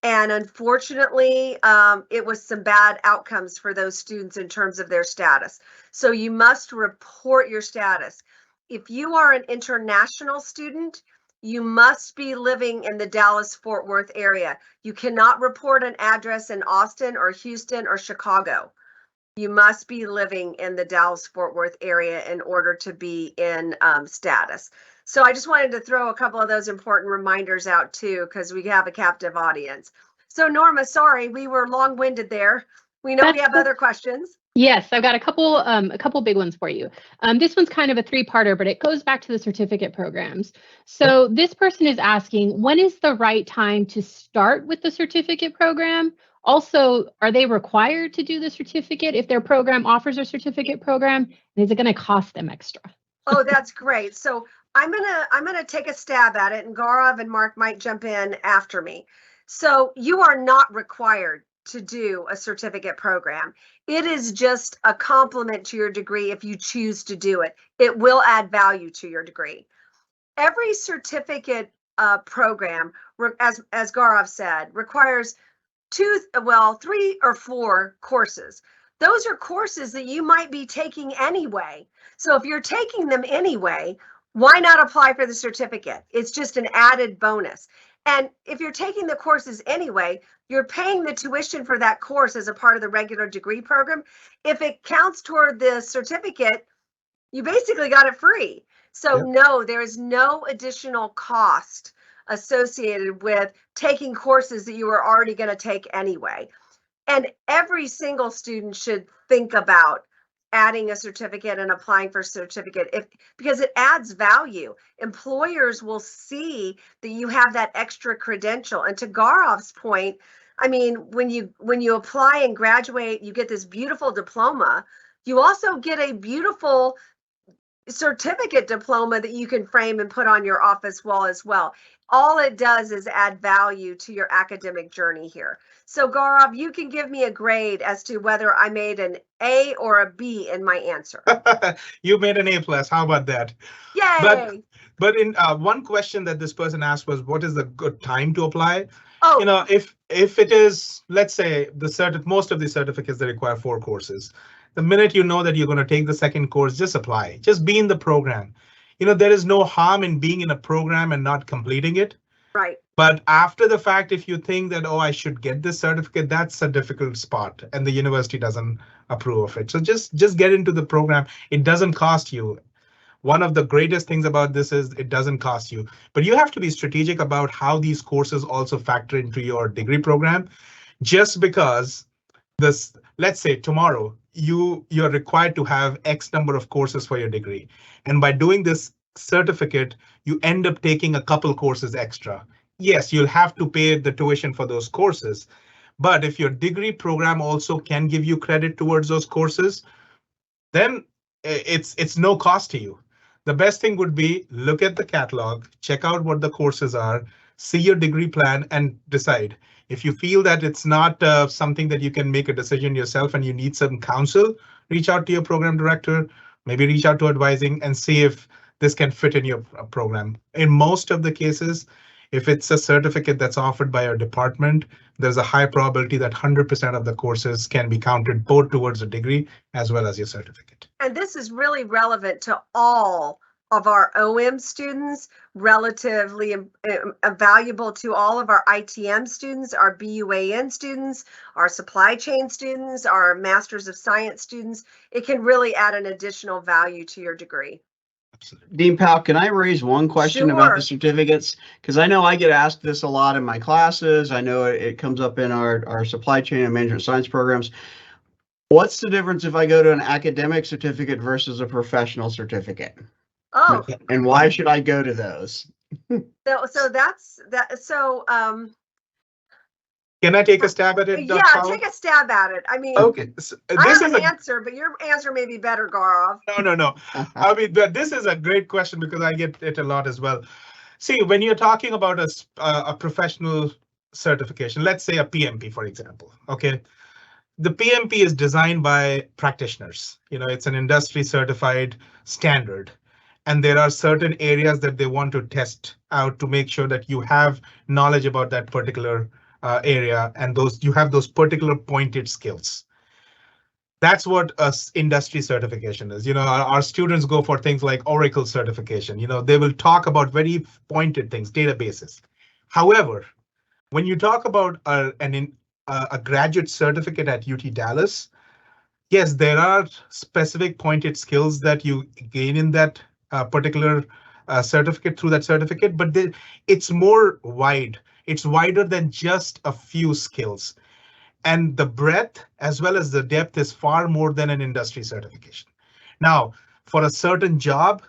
And unfortunately, it was some bad outcomes for those students in terms of their status. So you must report your status. If you are an international student, you must be living in the Dallas-Fort Worth area. You cannot report an address in Austin or Houston or Chicago. You must be living in the Dallas-Fort Worth area in order to be in status. So I just wanted to throw a couple of those important reminders out too, because we have a captive audience. So Norma, sorry, we were long-winded there. We know we have other questions. Yes, I've got a couple big ones for you. This one's kind of a 3-parter, but it goes back to the certificate programs. So this person is asking, when is the right time to start with the certificate program? Also, are they required to do the certificate if their program offers a certificate program? And is it going to cost them extra? Oh, that's great. So I'm gonna take a stab at it, and Gaurav and Mark might jump in after me. So you are not required to do a certificate program. It is just a complement to your degree if you choose to do it. It will add value to your degree. Every certificate program, as Gaurav said, requires 3 or 4 courses. Those are courses that you might be taking anyway. So if you're taking them anyway, why not apply for the certificate? It's just an added bonus. And if you're taking the courses anyway, you're paying the tuition for that course as a part of the regular degree program. If it counts toward the certificate, you basically got it free. So no, there is no additional cost associated with taking courses that you were already going to take anyway. And every single student should think about adding a certificate and applying for a certificate because it adds value. Employers will see that you have that extra credential. And to Gaurav's point, I mean, when you apply and graduate, you get this beautiful diploma. You also get a beautiful certificate diploma that you can frame and put on your office wall as well. all it does is add value to your academic journey here. So Gaurav, you can give me a grade as to whether I made an A or a B in my answer. You made an A+. How about that? Yay! But in one question that this person asked was, what is the good time to apply? Oh, You know, if it is, let's say most of the certificates that require 4 courses, the minute you know that you're going to take the second course, just apply. Just be in the program. You know, there is no harm in being in a program and not completing it. right. But after the fact, if you think that, oh, I should get this certificate, that's a difficult spot and the university doesn't approve of it. So just get into the program. It doesn't cost you. One of the greatest things about this is it doesn't cost you, but you have to be strategic about how these courses also factor into your degree program. Just because let's say tomorrow you're required to have X number of courses for your degree. And by doing this certificate, you end up taking a couple courses extra. Yes, you'll have to pay the tuition for those courses. But if your degree program also can give you credit towards those courses, then it's no cost to you. The best thing would be look at the catalog, check out what the courses are, see your degree plan and decide. If you feel that it's not something that you can make a decision yourself and you need some counsel, reach out to your program director, maybe reach out to advising and see if this can fit in your program. In most of the cases, if it's a certificate that's offered by your department, there's a high probability that 100% of the courses can be counted both towards a degree as well as your certificate. And this is really relevant to all of our OM students, relatively valuable to all of our ITM students, our BUAN students, our supply chain students, our Masters of Science students. It can really add an additional value to your degree. Dean Powell, can I raise one question about the certificates? Because I know I get asked this a lot in my classes. I know it comes up in our supply chain and management science programs. What's the difference if I go to an academic certificate versus a professional certificate? Oh, and why should I go to those? So that's that. So can I take a stab at it? Yeah, take a stab at it. I mean, okay. So I have an answer, but your answer may be better, Gaurav. No. I mean, this is a great question because I get it a lot as well. See, when you're talking about a professional certification, let's say a PMP, for example, okay? The PMP is designed by practitioners. You know, it's an industry certified standard. And there are certain areas that they want to test out to make sure that you have knowledge about that particular area and you have those particular pointed skills. That's what a industry certification is. You know, our students go for things like Oracle certification. You know, they will talk about very pointed things, databases. However, when you talk about a graduate certificate at UT Dallas, yes, there are specific pointed skills that you gain in that particular certificate through that certificate, but it's more wide. It's wider than just a few skills. And the breadth as well as the depth is far more than an industry certification. Now, for a certain job,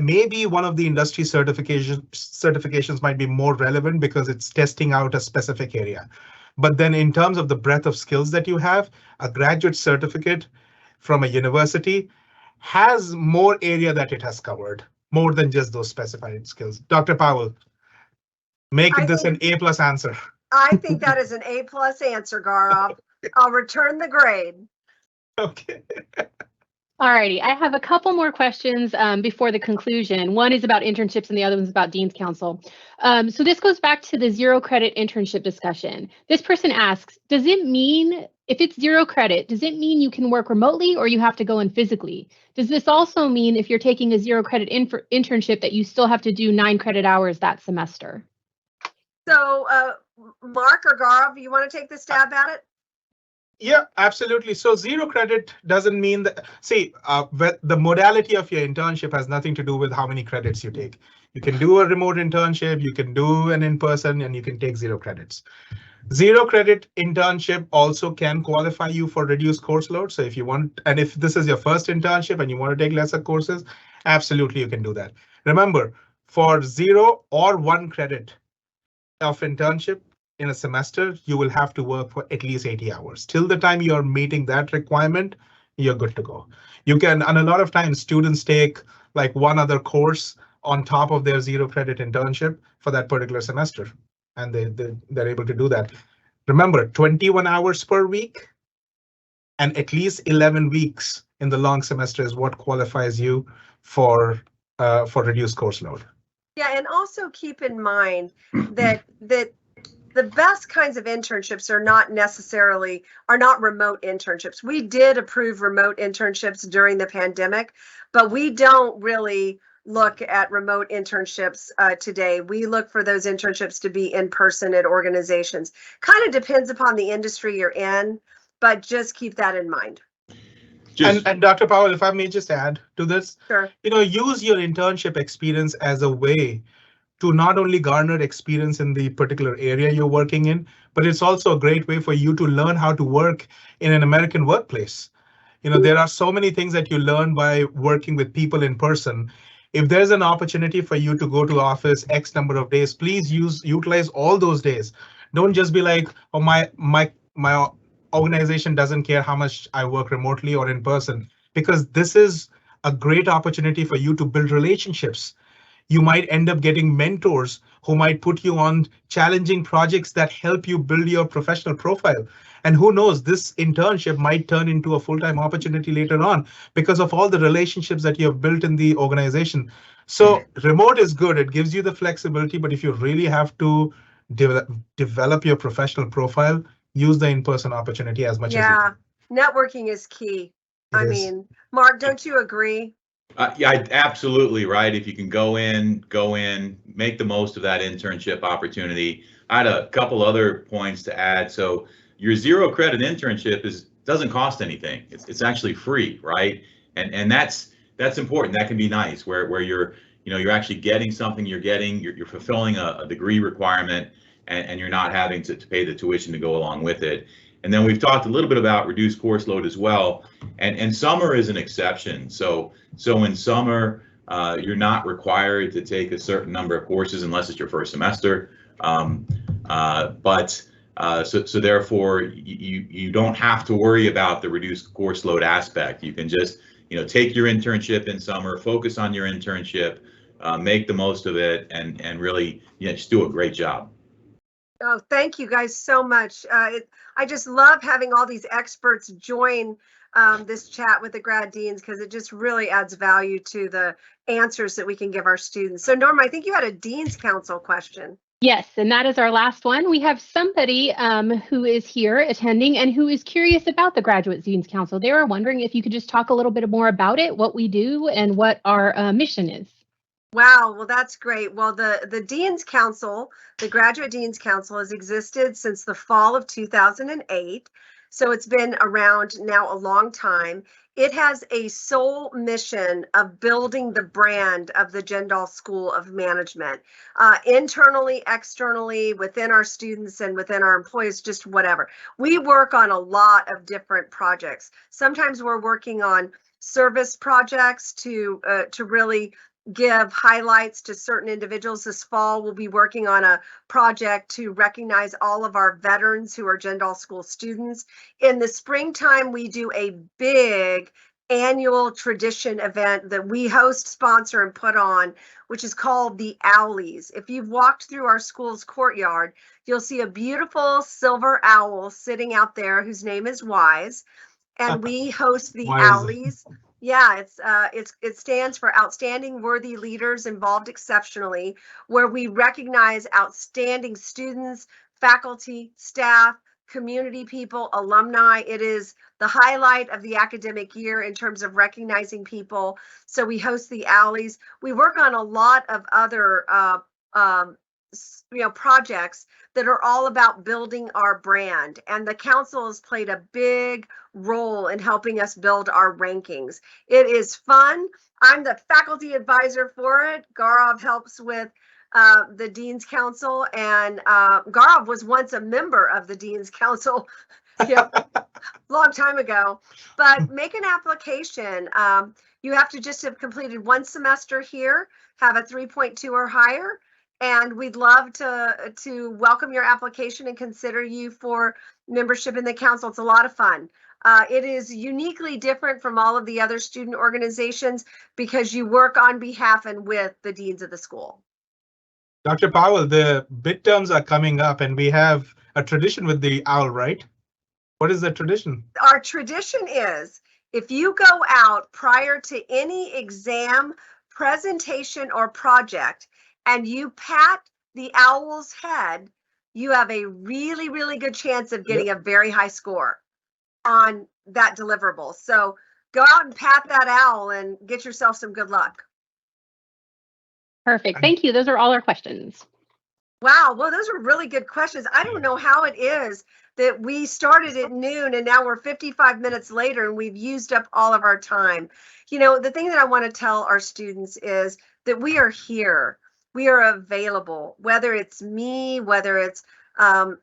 maybe one of the industry certifications might be more relevant because it's testing out a specific area. But then in terms of the breadth of skills that you have, a graduate certificate from a university has more area that it has covered, more than just those specified skills. Dr. Powell, make this an A+ answer. I think that is an A+ answer, Gaurav. I'll return the grade. Okay. All righty, I have a couple more questions before the conclusion. One is about internships and the other one's about Dean's Council. So this goes back to the 0 credit internship discussion. This person asks, does it mean, if it's 0 credit, does it mean you can work remotely or you have to go in physically? Does this also mean if you're taking a 0 credit internship that you still have to do 9 credit hours that semester? So Mark or Gaurav, you want to take the stab at it? Yeah, absolutely. So 0 credit doesn't mean that, see, the modality of your internship has nothing to do with how many credits you take. You can do a remote internship, you can do an in-person, and you can take 0 credits. 0 credit internship also can qualify you for reduced course load. So if you want, and if this is your first internship and you want to take lesser courses, absolutely you can do that. Remember, for 0 or 1 credit of internship in a semester, you will have to work for at least 80 hours. Till the time you're meeting that requirement, you're good to go. You can, and a lot of times students take like one other course on top of their 0 credit internship for that particular semester. And they're able to do that. Remember, 21 hours per week and at least 11 weeks in the long semester is what qualifies you for reduced course load. Yeah, and also keep in mind that the best kinds of internships are not remote internships. We did approve remote internships during the pandemic, but we don't really look at remote internships today. We look for those internships to be in person at organizations. Kind of depends upon the industry you're in, but just keep that in mind. And Dr. Powell, if I may just add to this, sure. Use your internship experience as a way to not only garner experience in the particular area you're working in, but it's also a great way for you to learn how to work in an American workplace. There are so many things that you learn by working with people in person. If there's an opportunity for you to go to office X number of days, please utilize all those days. Don't just be like, oh, my organization doesn't care how much I work remotely or in person, because this is a great opportunity for you to build relationships. You might end up getting mentors who might put you on challenging projects that help you build your professional profile. And who knows, this internship might turn into a full-time opportunity later on because of all the relationships that you have built in the organization. So remote is good. It gives you the flexibility, but if you really have to develop your professional profile, use the in-person opportunity as much as you can. Yeah, networking is key. I mean, Mark, don't you agree? Yeah, absolutely right. If you can go in, make the most of that internship opportunity. I had a couple other points to add. So your 0 credit internship doesn't cost anything. It's actually free, right? And that's important. That can be nice where you're actually getting something. You're fulfilling a degree requirement, and you're not having to pay the tuition to go along with it. And then we've talked a little bit about reduced course load as well. And summer is an exception. So in summer, you're not required to take a certain number of courses unless it's your first semester. So therefore, you don't have to worry about the reduced course load aspect. You can just take your internship in summer, focus on your internship, make the most of it, and really just do a great job. Oh, thank you guys so much. I just love having all these experts join this chat with the grad deans, because it just really adds value to the answers that we can give our students. So Norma, I think you had a Dean's Council question. Yes, and that is our last one. We have somebody who is here attending and who is curious about the Graduate Dean's Council. They were wondering if you could just talk a little bit more about it, what we do, and what our mission is. Wow, well, that's great. Well, the Dean's Council, the Graduate Dean's Council, has existed since the fall of 2008. So it's been around now a long time. It has a sole mission of building the brand of the Jindal School of Management, internally, externally, within our students and within our employees, just whatever. We work on a lot of different projects. Sometimes we're working on service projects to really give highlights to certain individuals. This fall, we'll be working on a project to recognize all of our veterans who are Jindal School students. In the springtime, we do a big annual tradition event that we host, sponsor, and put on, which is called the Owlies. If you've walked through our school's courtyard, you'll see a beautiful silver owl sitting out there whose name is Wise. And we host the Owlies. Yeah, it stands for Outstanding Worthy Leaders Involved Exceptionally, where we recognize outstanding students, faculty, staff, community people, alumni. It is the highlight of the academic year in terms of recognizing people. So we host the Owlies. We work on a lot of other projects that are all about building our brand, and the council has played a big role in helping us build our rankings. It is fun. I'm the faculty advisor for it. Gaurav helps with the Dean's Council, and Gaurav was once a member of the Dean's Council long time ago. But make an application. You have to just have completed one semester here, have a 3.2 or higher, and we'd love to welcome your application and consider you for membership in the council. It's a lot of fun. It is uniquely different from all of the other student organizations because you work on behalf and with the deans of the school. Dr. Powell, the midterms are coming up and we have a tradition with the OWL, right? What is the tradition? Our tradition is if you go out prior to any exam, presentation, or project, and you pat the owl's head, you have a really, really good chance of getting a very high score on that deliverable. So go out and pat that owl and get yourself some good luck. Perfect. Thank you. Those are all our questions. Wow. Well, those are really good questions. I don't know how it is that we started at noon and now we're 55 minutes later and we've used up all of our time. You know, the thing that I want to tell our students is that we are here. We are available, whether it's me, whether it's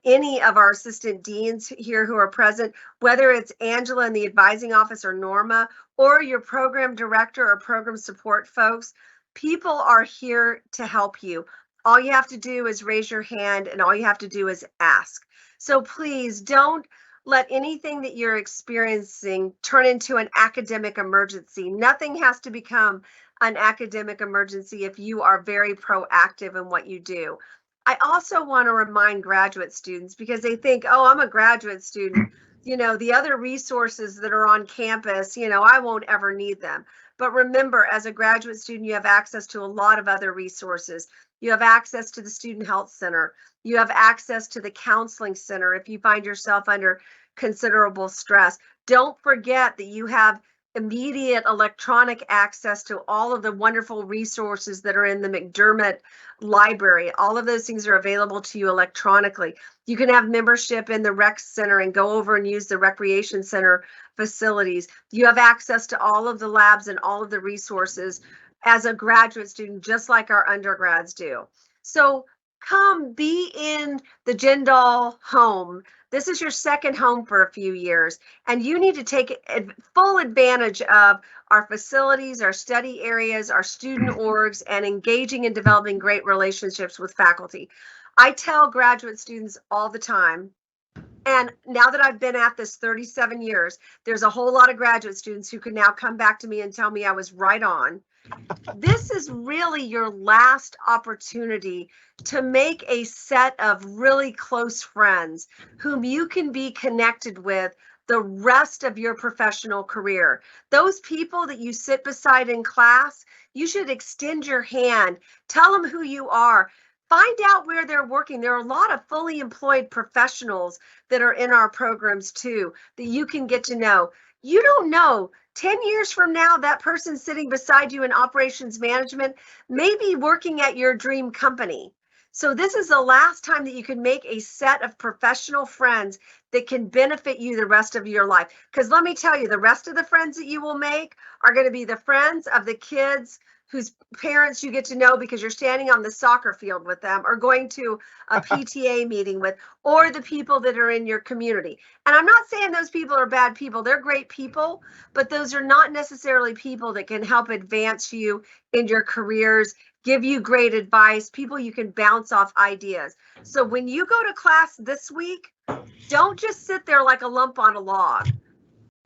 any of our assistant deans here who are present, whether it's Angela in the advising office or Norma, or your program director or program support folks. People are here to help you. All you have to do is raise your hand and all you have to do is ask. So please don't let anything that you're experiencing turn into an academic emergency. Nothing has to become an academic emergency if you are very proactive in what you do. I also want to remind graduate students because they think, oh, I'm a graduate student. You know, the other resources that are on campus, you know, I won't ever need them. But remember, as a graduate student, you have access to a lot of other resources. You have access to the Student Health Center. You have access to the Counseling Center if you find yourself under considerable stress. Don't forget that you have immediate electronic access to all of the wonderful resources that are in the McDermott library. All of those things are available to you electronically. You can have membership in the rec center and go over and use the recreation center facilities. You have access to all of the labs and all of the resources as a graduate student, just like our undergrads do. So come be in the Jindal home. This is your second home for a few years, and you need to take full advantage of our facilities, our study areas, our student orgs, and engaging and developing great relationships with faculty. I tell graduate students all the time, and now that I've been at this 37 years, there's a whole lot of graduate students who can now come back to me and tell me I was right on. This is really your last opportunity to make a set of really close friends whom you can be connected with the rest of your professional career. Those people that you sit beside in class, you should extend your hand, tell them who you are. Find out where they're working. There are a lot of fully employed professionals that are in our programs too, that you can get to know. You don't know, 10 years from now, that person sitting beside you in operations management may be working at your dream company. So this is the last time that you can make a set of professional friends that can benefit you the rest of your life. Because let me tell you, the rest of the friends that you will make are going to be the friends of the kids whose parents you get to know because you're standing on the soccer field with them or going to a PTA meeting with, or the people that are in your community. And I'm not saying those people are bad people. They're great people, but those are not necessarily people that can help advance you in your careers, give you great advice, people you can bounce off ideas. So when you go to class this week, don't just sit there like a lump on a log.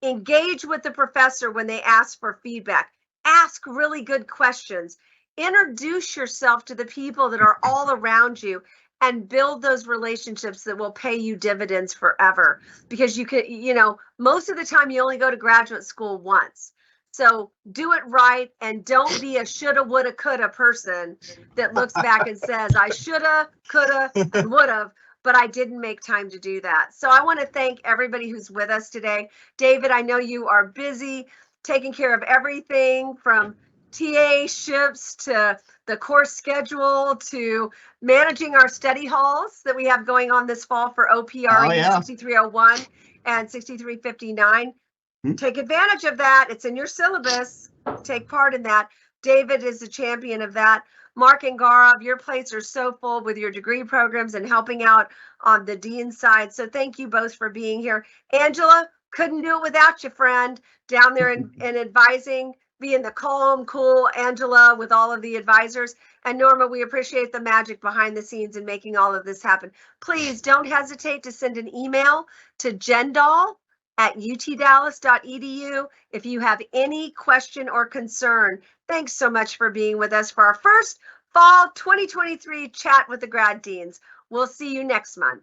Engage with the professor when they ask for feedback. Ask really good questions. Introduce yourself to the people that are all around you and build those relationships that will pay you dividends forever. Because you can, you know, most of the time you only go to graduate school once. So do it right and don't be a shoulda, woulda, coulda person that looks back and says, I shoulda, coulda, and woulda, but I didn't make time to do that. So I want to thank everybody who's with us today. David, I know you are busy taking care of everything from TA ships to the course schedule to managing our study halls that we have going on this fall for OPRE 6301 and 6359. Take advantage of that. It's in your syllabus. Take part in that. David is the champion of that. Mark and Gaurav, your plates are so full with your degree programs and helping out on the dean side. So thank you both for being here. Angela, couldn't do it without you, friend, down there in advising. being the calm, cool Angela with all of the advisors. And Norma, we appreciate the magic behind the scenes in making all of this happen. Please don't hesitate to send an email to jendal@utdallas.edu if you have any question or concern. Thanks so much for being with us for our first Fall 2023 Chat with the Grad Deans. We'll see you next month.